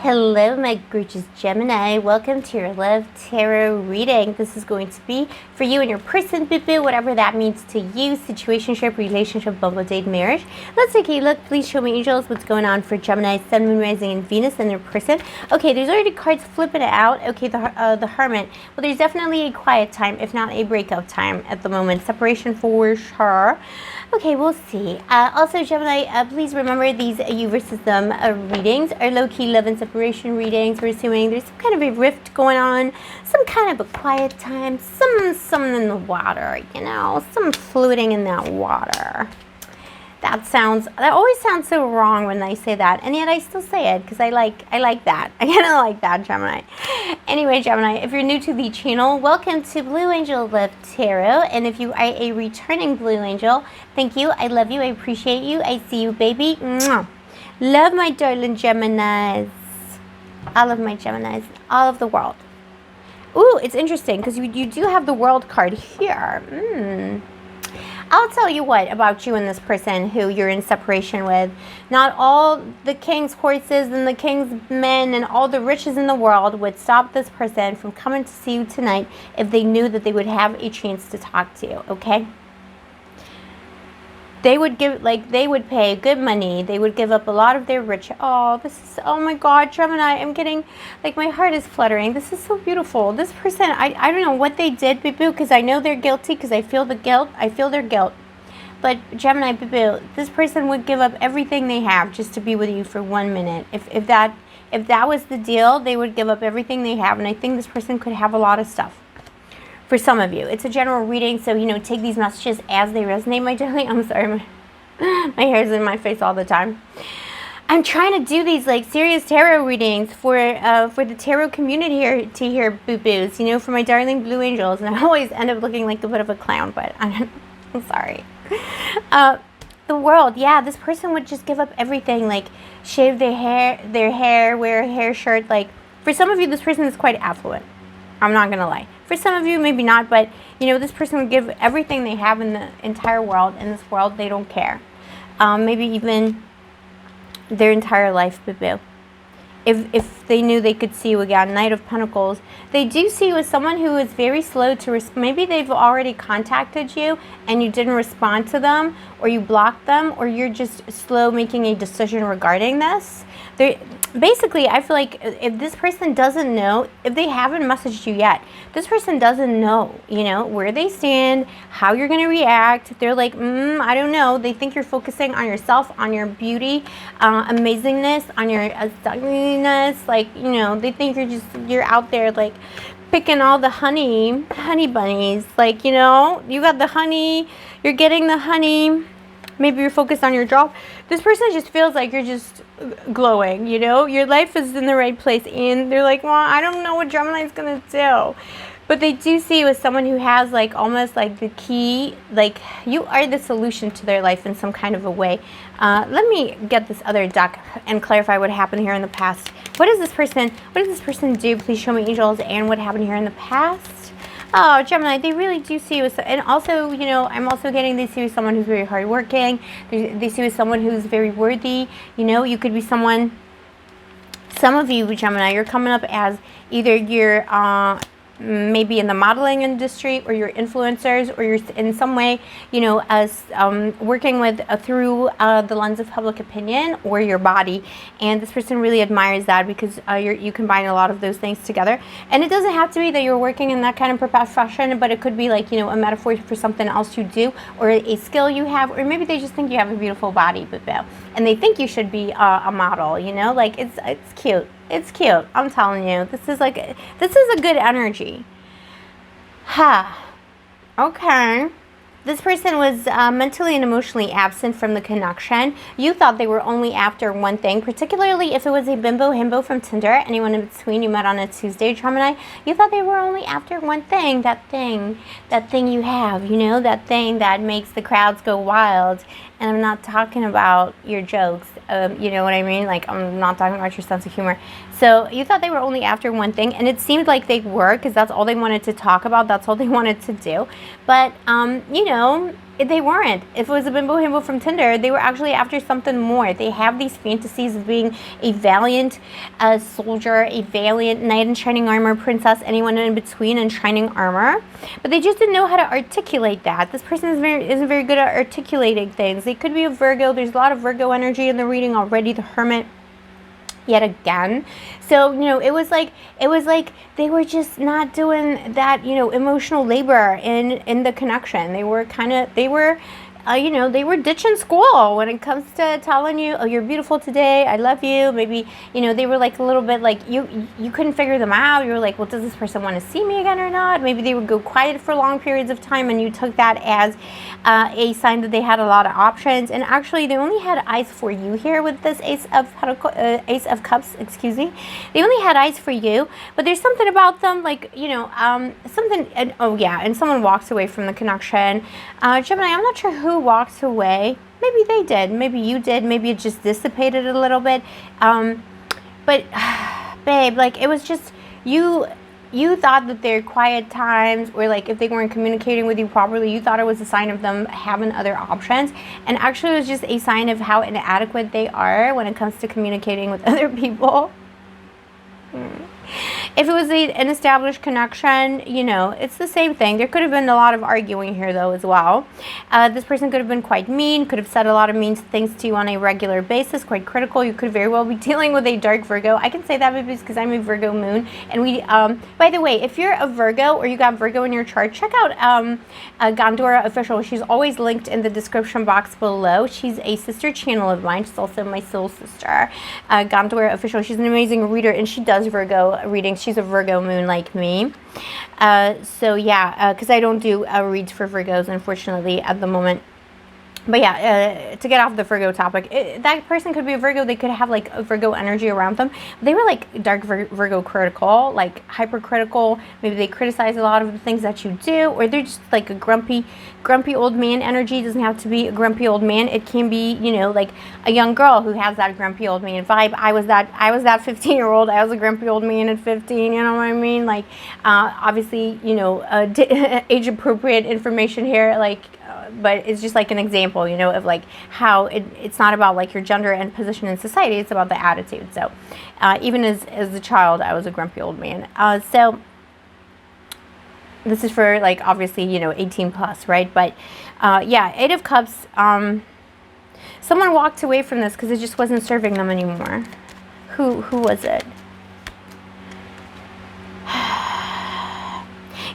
Hello, my gorgeous Gemini. Welcome to your Love Tarot reading. This is going to be for you and your person, boo-boo, whatever that means to you. Situationship, relationship, bumble date, marriage. Let's take a look. Please show me, angels, what's going on for Gemini, Sun, Moon, Rising, and Venus and their person. Okay, there's already cards flipping it out. Okay, the Hermit. Well, there's definitely a quiet time, if not a breakup time at the moment. Separation for sure. Okay, we'll see. Also, Gemini, please remember these you versus them readings are low-key love and separation readings. We're assuming there's some kind of a rift going on, some kind of a quiet time, some in the water, you know, some floating in that water. That always sounds so wrong when I say that, and yet I still say it because I like that. I kind of like that, Gemini. Anyway, Gemini, if you're new to the channel, welcome to Blue Angel Love Tarot, and if you are a returning Blue Angel, thank you. I love you. I appreciate you. I see you, baby. Mwah. Love my darling Geminis. All of my Geminis, all of the world. Ooh, it's interesting because you do have the World card here. I'll tell you what about you and this person who you're in separation with. Not all the king's horses and the king's men and all the riches in the world would stop this person from coming to see you tonight if they knew that they would have a chance to talk to you, okay? They would pay good money. They would give up a lot of their riches. Oh my God, Gemini, I'm getting, like, my heart is fluttering. This is so beautiful. This person, I don't know what they did, boo-boo, because I know they're guilty, because I feel the guilt. I feel their guilt. But Gemini, boo-boo, this person would give up everything they have just to be with you for 1 minute. If that was the deal, they would give up everything they have, and I think this person could have a lot of stuff. For some of you, it's a general reading, so, you know, take these messages as they resonate, my darling. I'm sorry, my hair's in my face all the time. I'm trying to do these, like, serious tarot readings for the tarot community here, boo-boos, you know, for my darling Blue Angels, and I always end up looking like a bit of a clown, but I'm sorry. The World, yeah, this person would just give up everything, like, shave their hair, wear a hair shirt, like, for some of you, this person is quite affluent. I'm not gonna lie. For some of you, maybe not, but, you know, this person would give everything they have in the entire world. In this world, they don't care. Maybe even their entire life, boo-boo. If they knew they could see you again, Knight of Pentacles, they do see you as someone who is very slow to respond. Maybe they've already contacted you and you didn't respond to them, or you blocked them, or you're just slow making a decision regarding this. Basically, I feel like if this person doesn't know, if they haven't messaged you yet, this person doesn't know, you know, where they stand, how you're going to react. They're like, I don't know. They think you're focusing on yourself, on your beauty, amazingness, on your ugliness. Like, you know, they think you're out there, like, picking all the honey bunnies. Like, you know, you got the honey, you're getting the honey. Maybe you're focused on your job. This person just feels like you're just glowing, you know? Your life is in the right place. And they're like, well, I don't know what Gemini's going to do. But they do see you as someone who has, like, almost like the key. Like, you are the solution to their life in some kind of a way. Let me get this other deck and clarify what happened here in the past. What did this person do? Please show me, angels, and what happened here in the past. Oh, Gemini, they really do see you as, and also, you know, I'm also getting they see you as someone who's very hardworking. They see you as someone who's very worthy. You know, you could be someone, some of you, Gemini, you're coming up as either you're maybe in the modeling industry, or you're influencers, or you're in some way, you know, as working with through the lens of public opinion or your body. And this person really admires that because you combine a lot of those things together. And it doesn't have to be that you're working in that kind of profession, but it could be, like, you know, a metaphor for something else you do, or a skill you have, or maybe they just think you have a beautiful body, and they think you should be a model, you know, like, it's cute. It's cute. I'm telling you. This is a good energy. Okay. This person was mentally and emotionally absent from the connection. You thought they were only after one thing, particularly if it was a bimbo himbo from Tinder, anyone in between you met on a Tuesday, Gemini. You thought they were only after one thing, that thing you have, you know, that thing that makes the crowds go wild. And I'm not talking about your jokes, you know what I mean? Like, I'm not talking about your sense of humor. So you thought they were only after one thing, and it seemed like they were, because that's all they wanted to talk about. That's all they wanted to do. But, you know, They weren't. If it was a bimbo himbo from Tinder, they were actually after something more. They have these fantasies of being a valiant soldier, a valiant knight in shining armor, princess, anyone in between in shining armor. But they just didn't know how to articulate that. This person isn't very good at articulating things. They could be a Virgo. There's a lot of Virgo energy in the reading already. The Hermit. Yet again. So, you know, it was like they were just not doing that, you know, emotional labor in the connection. They were you know, they were ditching school when it comes to telling you, oh, you're beautiful today, I love you. Maybe, you know, they were like a little bit like, you couldn't figure them out. You were like, well, does this person want to see me again or not? Maybe they would go quiet for long periods of time, and you took that as a sign that they had a lot of options. And actually, they only had eyes for you here with this Ace of Cups, excuse me. They only had eyes for you, but there's something about them, like, you know, something, oh yeah, and someone walks away from the connection. Gemini, I'm not sure who walks away. Maybe they did, maybe you did, maybe it just dissipated a little bit, but babe, like, it was just you thought that their quiet times, or like if they weren't communicating with you properly, you thought it was a sign of them having other options, and actually it was just a sign of how inadequate they are when it comes to communicating with other people. If it was an established connection, you know, it's the same thing. There could have been a lot of arguing here, though, as well. This person could have been quite mean, could have said a lot of mean things to you on a regular basis, quite critical. You could very well be dealing with a dark Virgo. I can say that because I'm a Virgo moon. And we, by the way, if you're a Virgo or you got Virgo in your chart, check out Gondora Official. She's always linked in the description box below. She's a sister channel of mine. She's also my soul sister. Gondora Official. She's an amazing reader, and she does Virgo readings. She's a Virgo moon like me. So yeah, because I don't do reads for Virgos, unfortunately, at the moment. But yeah, to get off the Virgo topic, that person could be a Virgo. They could have like a Virgo energy around them. They were like dark Virgo critical, like hypercritical. Maybe they criticize a lot of the things that you do, or they're just like a grumpy old man energy. It doesn't have to be a grumpy old man. It can be, you know, like a young girl who has that grumpy old man vibe. I was that 15-year-old. I was a grumpy old man at 15. You know what I mean? Like, obviously, you know, age appropriate information here, like. But it's just like an example, you know, of like how it's not about like your gender and position in society. It's about the attitude. So even as a child, I was a grumpy old man. So this is for like, obviously, you know, 18 plus, right? But yeah, Eight of Cups. Someone walked away from this because it just wasn't serving them anymore. Who was it?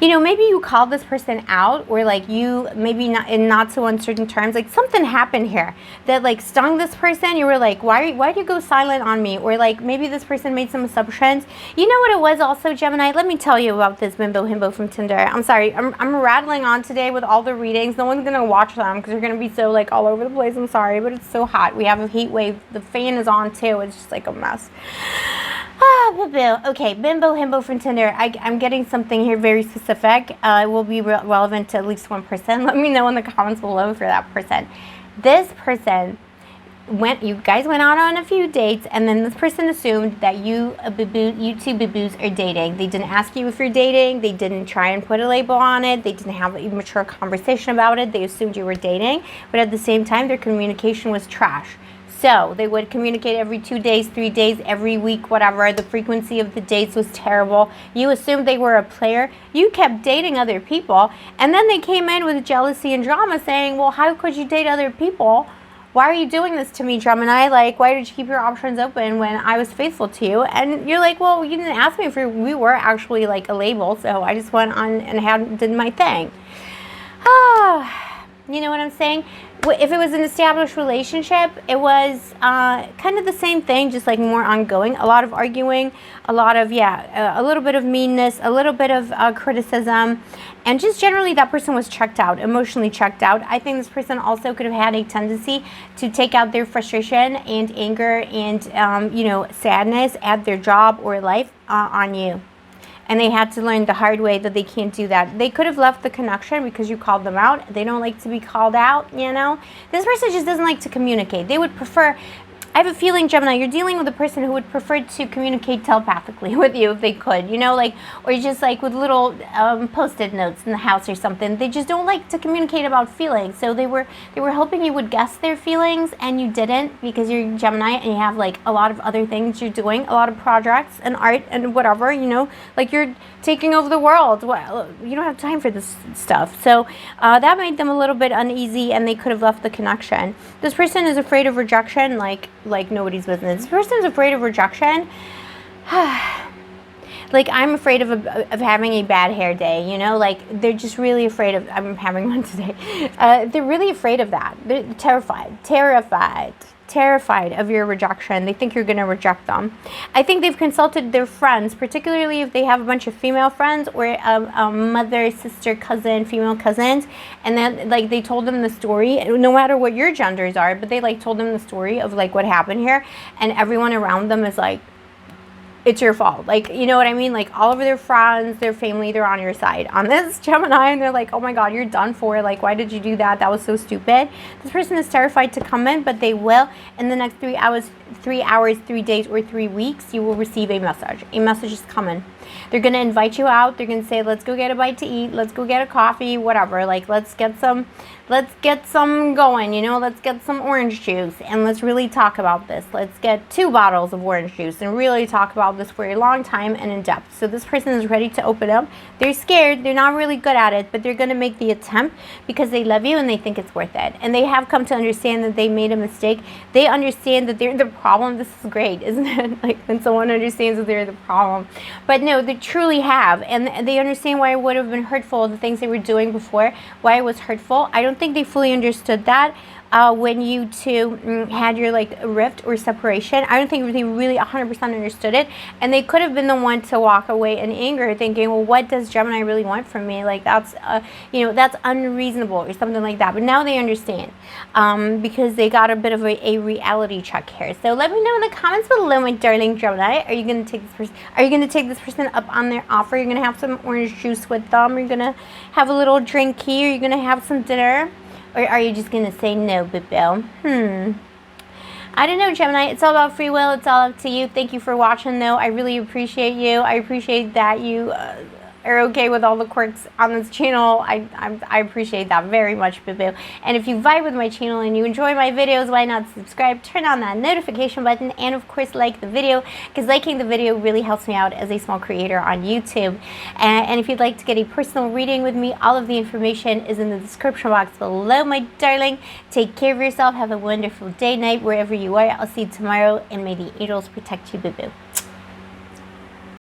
You know, maybe you called this person out, or like you maybe not in not so uncertain terms, like something happened here that like stung this person. You were like, why'd you go silent on me? Or like maybe this person made some assumptions. You know what it was also, Gemini? Let me tell you about this bimbo himbo from Tinder. I'm sorry, I'm rattling on today with all the readings. No one's gonna watch them because they're gonna be so like all over the place. I'm sorry, but it's so hot. We have a heat wave. The fan is on too. It's just like a mess. Okay, bimbo himbo from Tinder. I'm getting something here very specific. It will be relevant to at least one person. Let me know in the comments below for that person. This person you guys went out on a few dates, and then this person assumed that you two boo-boos are dating. They didn't ask you if you're dating. They didn't try and put a label on it. They didn't have a mature conversation about it. They assumed you were dating, but at the same time, their communication was trash. So they would communicate every 2 days, 3 days, every week, whatever. The frequency of the dates was terrible. You assumed they were a player. You kept dating other people. And then they came in with jealousy and drama saying, well, how could you date other people? Why are you doing this to me, Gemini? Like, why did you keep your options open when I was faithful to you? And you're like, well, you didn't ask me if we were actually like a label. So I just went on and did my thing. You know what I'm saying? If it was an established relationship, it was kind of the same thing, just like more ongoing. A lot of arguing, a lot of, a little bit of meanness, a little bit of criticism, and just generally that person was checked out, emotionally checked out. I think this person also could have had a tendency to take out their frustration and anger and, you know, sadness at their job or life on you. And they had to learn the hard way that they can't do that. They could have left the connection because you called them out. They don't like to be called out, you know. This person just doesn't like to communicate. They would prefer, have a feeling, Gemini, you're dealing with a person who would prefer to communicate telepathically with you if they could, you know, like, or just like with little post-it notes in the house or something. They just don't like to communicate about feelings. So they were hoping you would guess their feelings, and you didn't, because you're Gemini and you have like a lot of other things you're doing, a lot of projects and art and whatever, you know, like you're taking over the world. Well, you don't have time for this stuff. So that made them a little bit uneasy, and they could have left the connection. This person is afraid of rejection like nobody's business. This person is afraid of rejection. Like, I'm afraid of having a bad hair day, you know, like they're just really afraid of, I'm having one today. They're really afraid of that. They're terrified of your rejection. They think you're going to reject them. I think they've consulted their friends, particularly if they have a bunch of female friends, or a mother, sister, cousin, female cousins, and then like they told them the story, no matter what your genders are, but they like told them the story of like what happened here, and everyone around them is like, it's your fault. Like, you know what I mean? Like, all of their friends, their family, they're on your side. On this Gemini, and they're like, oh my God, you're done for. Like, why did you do that? That was so stupid. This person is terrified to come in, but they will. In the next 3 hours, 3 days, or 3 weeks, you will receive a message. A message is coming. They're going to invite you out. They're going to say, let's go get a bite to eat. Let's go get a coffee, whatever. Like, let's get some going, you know, let's get some orange juice and let's really talk about this. Let's get 2 bottles of orange juice and really talk about this for a long time and in depth. So this person is ready to open up. They're scared. They're not really good at it, but they're going to make the attempt because they love you and they think it's worth it. And they have come to understand that they made a mistake. They understand that they're the problem. This is great, isn't it? Like, when someone understands that they're the problem. But no, they truly have. And they understand why it would have been hurtful, the things they were doing before, why it was hurtful. I don't think they fully understood that when you two had your like rift or separation. I don't think they really 100% understood it, and they could have been the one to walk away in anger, thinking, well, what does Gemini really want from me? Like, that's you know, that's unreasonable or something like that. But now they understand because they got a bit of a reality check here. So let me know in the comments below, my darling Gemini. Are you going to take this person? Are you going to take this person up on their offer? You're going to have some orange juice with them? Are you going to have a little drink here? Are you going to have some dinner? Or are you just going to say no, boo-boo? I don't know, Gemini. It's all about free will. It's all up to you. Thank you for watching, though. I really appreciate you. I appreciate that you are okay with all the quirks on this channel. I appreciate that very much, boo-boo. And if you vibe with my channel and you enjoy my videos, why not subscribe, turn on that notification button, and of course like the video, because liking the video really helps me out as a small creator on YouTube. And if you'd like to get a personal reading with me, all of the information is in the description box below, my darling. Take care of yourself. Have a wonderful day, night, wherever you are. I'll see you tomorrow, and may the angels protect you, boo-boo.